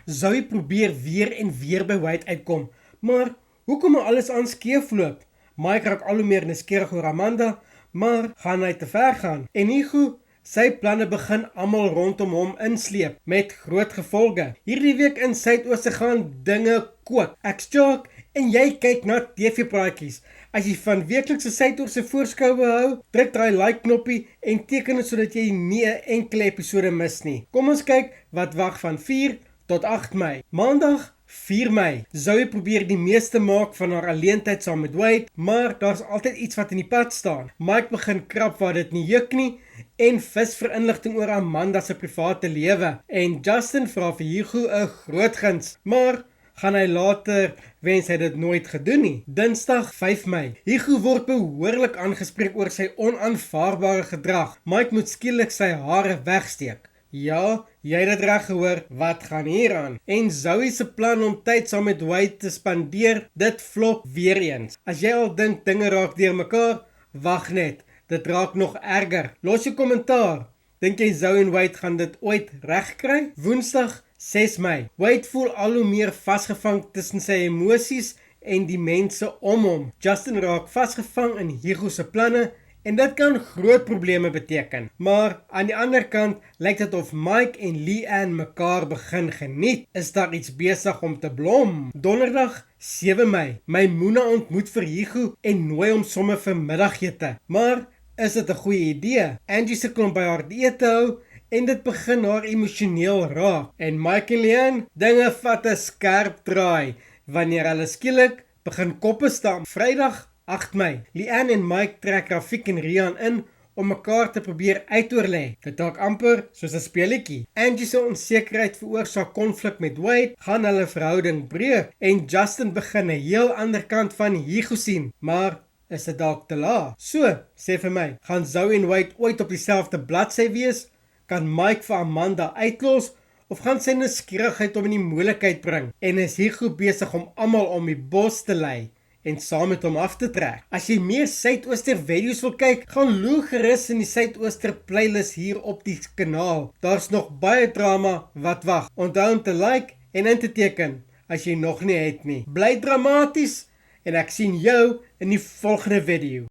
Zoe probeer weer en weer by Wade uitkom, maar hoekom alles aan skeefloop? Mike raak al hoe meer nuuskierig oor Amanda, maar gaan hy te ver gaan? En Hugo, sy planne begin almal rondom hom insleep, met groot gevolge. Hierdie week in Suidooste gaan dinge kook. Ek's Jacques, en jy kyk na TV-praatjies. As jy van weeklikse Suidooste voorskoue hou, druk daai like knoppie en teken dit sodat jy nie 'n enkele episode mis nie. Kom ons kyk wat wag van 4 tot 8 Mei. Maandag 4 Mei. Zoe probeer die meeste maak van haar alleentyd saam met Wade, maar daar's altyd iets wat in die pad staan. Mike begin krap waar dit nie juk nie en vis vir inligting oor Amanda se private lewe. En Justin vra vir Hugo 'n groot guns, maar gaan hy later wens hy dit nooit gedoen nie. Dinsdag 5 Mei. Hugo word behoorlik aangespreek oor sy onaanvaarbare gedrag. Mike moet skielik sy hare wegsteek. Ja, jy het dit reg gehoor, wat gaan hier aan? En Zoe se plan om tyd saam met Wade te spandeer, dit flop weer eens. As jy al dink dinge raak deur mekaar, wag net, dit raak nog erger. Los jou kommentaar. Dink jy Zoe en Wade gaan dit ooit regkry? Woensdag 6 Mei. Wade voel al hoe meer vasgevang tussen sy emosies en die mense om hom. Justin raak vasgevang in Hugo se planne en dit kan groot probleme beteken. Maar aan die ander kant lyk dit of Mike en Leanne mekaar begin geniet. Is daar iets besig om te blom? Donderdag 7 Mei. Maimuna ontmoet vir Hugo en nooi hom sommer vir middagete. Maar is dit 'n goeie idee? Angie sukkel om by haar ete hou en dit begin haar emosioneel raak. En Mike en Leanne, dinge vat 'n skerp draai wanneer hulle skielik begin koppe staan. Vrydag 8 Mei. Leanne en Mike trek Rafik en Rian in om mekaar te probeer uitoorlê. Dit raak amper soos 'n speletjie. Angie se onsekerheid veroorsaak konflik met Wade, gaan hulle verhouding breek en Justin begin 'n heel ander kant van Hugo sien. Maar is dit dalk te laat? So, sê vir my, gaan Zoe en Wade ooit op dieselfde bladsy wees? Kan Mike vir Amanda uitlos? Of gaan sy nuuskierigheid om in die moeilikheid bring? En is Hugo besig om almal om die bos te lei en saam met hom af te trek? As jy meer Suidooster video's wil kyk, gaan loer gerus in die Suidooster playlist hier op die kanaal. Daar's nog baie drama wat wag. Onthou om te like en in te teken as jy nog nie het nie. Bly dramaties en ek sien jou in die volgende video.